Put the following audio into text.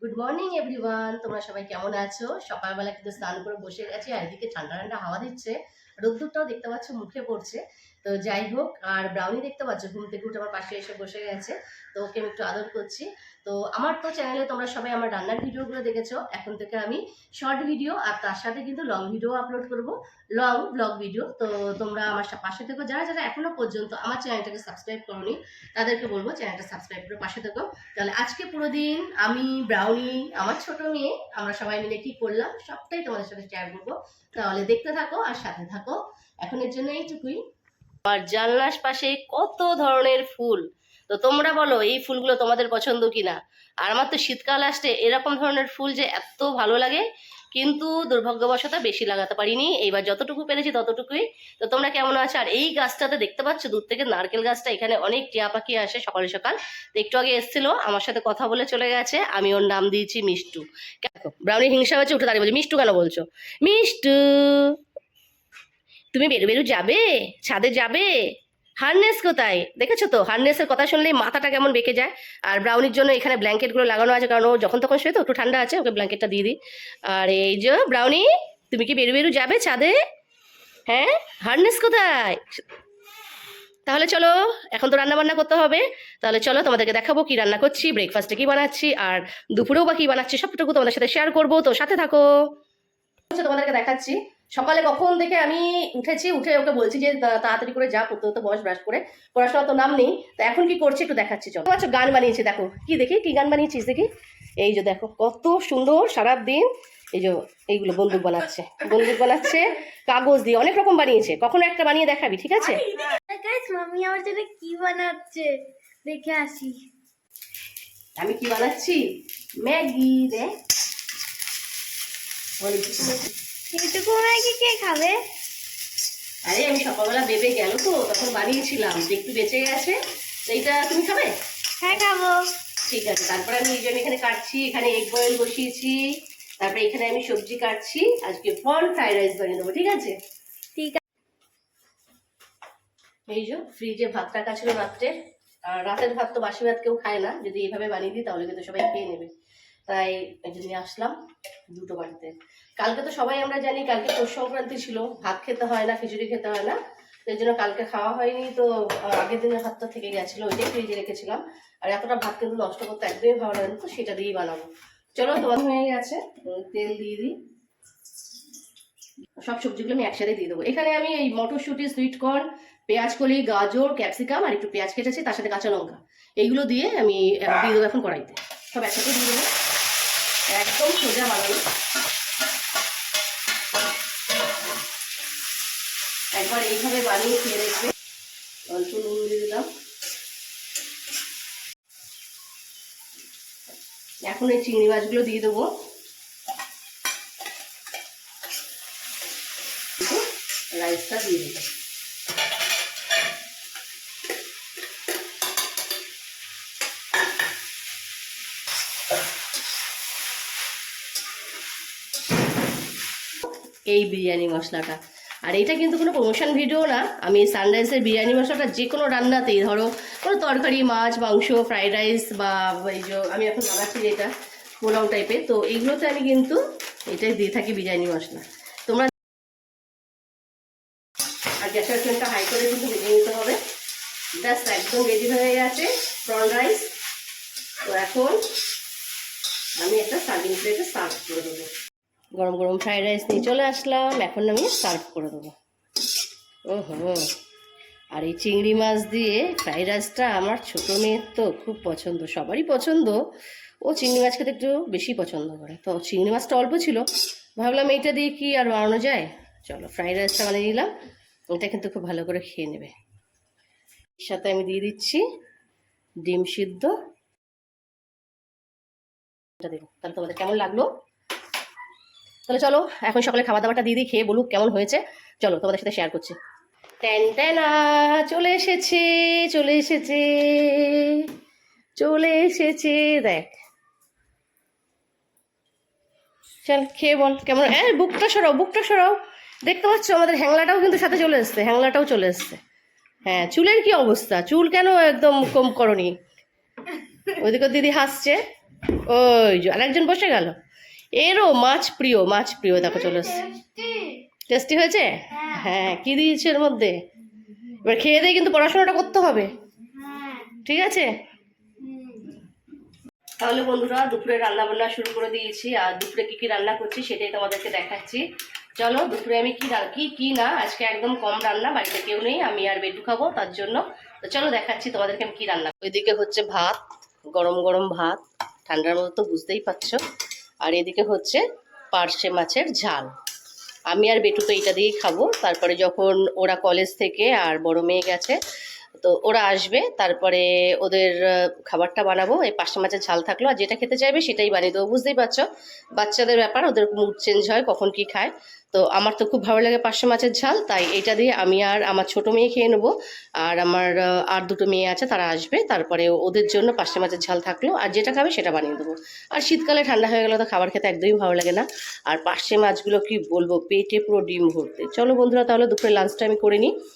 Good morning everyone, তোমরা সবাই কেমন আছো? সকালবেলা কিন্তু স্নান করে বসে গেছি, আর এদিকে ঠান্ডা ঠান্ডা হাওয়া দিচ্ছে, রোদ্দুরটাও দেখতে পাচ্ছ মুখে পড়ছে। তো যাই হোক, আর ব্রাউনি দেখতে পাচ্ছ ঘুম থেকে উঠে আমার পাশে এসে বসে গেছে। তো ওকে আমি একটু আদর করছি। তো আমার তো চ্যানেলে তোমরা সবাই আমার রান্নার ভিডিওগুলো দেখেছো, এখন থেকে আমি শর্ট ভিডিও আর তার সাথে কিন্তু লং ভিডিও আপলোড করব, লং ব্লগ ভিডিও। তো তোমরা আমার পাশে থেকো, যারা যারা এখনো পর্যন্ত আমার চ্যানেলটাকে সাবস্ক্রাইব করোনি তাদেরকে বলবো চ্যানেলটা সাবস্ক্রাইব করে পাশে থেকো। তাহলে আজকে পুরো দিন আমি, ব্রাউনি, আমার ছোট মেয়ে, আমরা সবাই মিলে কি করলাম সবটাই তোমাদের সাথে শেয়ার করবো। তাহলে দেখতে থাকো আর সাথে থাকো। এখন এর জন্য এইটুকুই। আর জানলার পাশে কত ধরনের ফুল, তো তোমরা বলো এই ফুলগুলো তোমাদের পছন্দ কিনা। আর আমার তো শীতকাল আসছে, এরকম ধরনের ফুল যে এত ভালো লাগে, কিন্তু দুর্ভাগ্যবশত বেশি লাগাতে পারিনি, এইবার যতটুকু পেরেছি ততটুকুই। তো তোমরা কেমন আছো? আর এই গাছটাতে দেখতে পাচ্ছ দূর থেকে নারকেল গাছটা, এখানে অনেক টিয়া পাখি আসে সকাল সকাল। তো একটু আগে এসেছিল, আমার সাথে কথা বলে চলে গেছে, আমি ওর নাম দিয়েছি মিষ্টু। দেখো ব্রাউনি হিংসা হচ্ছে, উঠে দাঁড়িয়ে বলছে মিষ্টু কেন বলছো? মিষ্টু, তুমি বেরু বেরু যাবে, ছাদে যাবে? হার্নেস কোথায়? দেখেছো তো, হার্নেসের কথা শুনলেই মাথাটা কেমন বেঁকে যায়। আর ব্রাউনির জন্য এখানে ব্ল্যাঙ্কেটগুলো লাগানো আছে, কারণ ও যখন তখন শুয়ে তো একটু ঠান্ডা আছে, ওকে ব্ল্যাঙ্কেটটা দিয়ে দিই। আর এই যে ব্রাউনি, তুমি কি বেরু বেরু যাবে ছাদে? হ্যাঁ, হার্নেস কোথায়? তাহলে চলো, এখন তো রান্না বান্না করতে হবে। তাহলে চলো তোমাদেরকে দেখাবো কি রান্না করছি, ব্রেকফাস্টে কি বানাচ্ছি, আর দুপুরেও বা কি বানাচ্ছি, সবটুকু তোমাদের সাথে শেয়ার করবো। তো সাথে থাকো, তোমাদেরকে দেখাচ্ছি। সকালে কখন থেকে আমি উঠেছি, উঠে ওকে বলছি যে তাড়াতাড়ি করে যা, পড়তে হতো বস, ব্রাশ করে, পড়াশোনা তো নাম নেই। তো এখন কি করছি একটু দেখাচ্ছি। চলো আচ্ছা, গান বানিয়েছি দেখো, কি দেখি কি গান বানিয়েছিস দেখি। এই যে দেখো কত সুন্দর, সারাদিন এই যে এইগুলো বন্দুক বানাচ্ছে, বন্দুক বানাচ্ছে কাগজ দিয়ে, অনেক রকম বানিয়েছে। কখনো একটা বানিয়ে দেখাবি, ঠিক আছে? মাম্মি আমার জন্য কি বানাচ্ছে দেখে আসি। আমি কি বানাচ্ছি? ম্যাগি রে। এইটুকু ম্যাগি কে খাবে? আরে আমি সকালবেলা বেবে গেল তো, তখন বানিয়েছিলাম, যে একটু বেঁচে গেছে। তো এইটা তুমি খাবে? হ্যাঁ খাবো। ঠিক আছে, তারপরে আমি এই যে আমি এখানে কাটছি, এখানে এগ বয়েল বসিয়েছি, তারপরে এখানে আমি সবজি কাটছি, আজকে প্রন ফ্রাইড রাইস বানিয়ে দেবো, ঠিক আছে? ঠিক আছে। এই যে ফ্রিজে ভাত রাখা ছিল রাত্রে, আর রাতের ভাত তো বাসি ভাত কেউ খায় না, যদি এইভাবে বানিয়ে দিই তাহলে কিন্তু সবাই খেয়ে নেবে। তাই এই জন্য আসলাম দুটো বাড়িতে। কালকে তো সবাই আমরা জানি কালকে পৌষ সংক্রান্তি ছিল, ভাত খেতে হয় না, খিচুড়ি খেতে হয় না, তো এই জন্য কালকে খাওয়া হয়নি। তো আগের দিনের ভাতটা থেকে গেছিলো, ওইটাই ফ্রিজে রেখেছিলাম। আর এতটা ভাত কিন্তু নষ্ট করতে একদমই ভালো লাগে না, তো সেটা দিয়েই বানাবো। চলো, তোমার হয়ে গেছে, তেল দিয়ে দিই। সব সবজিগুলো আমি একসাথে দিয়ে দেবো। এখানে আমি এই মটরশুঁটি, সুইট কর্ন, পেঁয়াজ কলি, গাজর, ক্যাপসিকাম আর একটু পেঁয়াজ কেটেছি, তার সাথে কাঁচা লঙ্কা, এইগুলো দিয়ে আমি দিয়ে দেবো এখন কড়াইতে। সব একসাথে দিয়ে দেবো, একদম সোজা বানানো। একবার এইভাবে বানিয়ে খেয়ে দেখবে। অল্প নুন দিয়ে দিলাম। এখন এই চিংড়ি মাছগুলো দিয়ে দেবো, রাইসটা দিয়ে দেবো। এই বিরিয়ানি মশলাটা, আর এটা কিন্তু কোনো প্রমোশন ভিডিও না, আমি সানরাইজের বিরিয়ানি মশলাটা যে কোনো রান্নাতেই, ধরো কোনো তরকারি, মাছ, মাংস, ফ্রাইড রাইস, বা এই যে আমি এখন বানাচ্ছি যেটা পোলাও টাইপের, তো এইগুলোতে আমি কিন্তু এটাই দিয়ে থাকি বিরিয়ানি মশলা। তোমরা আর গ্যাসের ফ্লেমটা হাই করে কিন্তু ভেজে নিতে হবে। ব্যাস, একদম রেডি হয়ে গেছে প্রন রাইস। তো এখন আমি একটা সার্ভিং প্লেটে সার্ভ করে দেবো। গরম গরম ফ্রাইড রাইস নিয়ে চলে আসলাম, এখন আমি সার্ভ করে দেবো। আর এই চিংড়ি মাছ দিয়ে ফ্রাইড রাইসটা আমার ছোটো মেয়ের তো খুব পছন্দ, সবারই পছন্দ। ও চিংড়ি মাছ খেতে একটু বেশি পছন্দ করে, তো চিংড়ি মাছটা অল্প ছিল, ভাবলাম এইটা দিয়ে কি আর বানানো যায়। চলো ফ্রাইড রাইসটা বানিয়ে নিলাম, এটা কিন্তু খুব ভালো করে খেয়ে নেবে। এর সাথে আমি দিয়ে দিচ্ছি ডিম সিদ্ধ। দেবো, তাহলে তোমাদের কেমন লাগলো? তাহলে চলো এখন সকালে খাবার দাবারটা দিয়ে দিই, খেয়ে বলুক কেমন হয়েছে। চলো তোমাদের সাথে শেয়ার করছি। ট্যানট্যানা, চলে এসেছে, চলে এসেছে, চলে এসেছে, দেখ। চল খেয়ে বল কেমন। হ্যাঁ, বুকটা সরাও, বুকটা সরাও। দেখতে পাচ্ছ আমাদের হ্যাংলাটাও কিন্তু সাথে চলে এসছে, হ্যাংলাটাও চলে এসছে। হ্যাঁ, চুলের কি অবস্থা? চুল কেন একদম কম করনি? ওইদিকে দিদি হাসছে। ওই যে আরেকজন বসে গেল। এরও মাছ প্রিয়, মাছ প্রিয়, দেখো চলে এসছে। টেস্টি হয়েছে? হ্যাঁ, কি দিয়েছে এর মধ্যে? এবার খেয়ে দিয়ে কিন্তু পড়াশোনাটা করতে হবে, ঠিক আছে? তাহলে বন্ধুরা দুপুরে রান্না বান্না শুরু করে দিয়েছি, আর দুপুরে কি কি রান্না করছি সেটাই তোমাদেরকে দেখাচ্ছি। চলো দুপুরে আমি কি না, আজকে একদম কম রান্না, বাড়িতে কেউ নেই, আমি আর বেটু খাবো তার জন্য। তো চলো দেখাচ্ছি তোমাদেরকে আমি কি রান্না। ওইদিকে হচ্ছে ভাত, গরম গরম ভাত, ঠান্ডার মধ্যে তো বুঝতেই পারছো। আর এদিকে হচ্ছে পার্শে মাছের ঝাল। আমি আর বেটু তো এটা দিয়েই খাবো। তারপরে যখন ওরা কলেজ থেকে আর বড় মেয়ে গেছে, তো ওরা আসবে, তারপরে ওদের খাবারটা বানাবো। এই পার্শে মাছের ঝাল থাকলো, আর যেটা খেতে চাইবে সেটাই বানিয়ে দেবো। বুঝতেই পারছো বাচ্চাদের ব্যাপার, ওদের মুড চেঞ্জ হয় কখন কি খায়। তো আমার তো খুব ভালো লাগে পার্শে মাছের ঝাল, তাই এটা দিয়ে আমি আর আমার ছোট মেয়ে খেয়ে নেবো। আর আমার আর দুটো মেয়ে আছে, তারা আসবে, তারপরে ওদের জন্য পার্শে মাছের ঝাল থাকলো, আর যেটা খাবে সেটা বানিয়ে দেবো। আর শীতকালে ঠান্ডা হয়ে গেলে তো খাবার খেতে একদমই ভালো লাগে না। আর পার্শে মাছগুলো কি বলবো, পেটে পুরো ডিম ভরতে। চলো বন্ধুরা তাহলে দুপুরে লাঞ্চটা আমি করে নিই।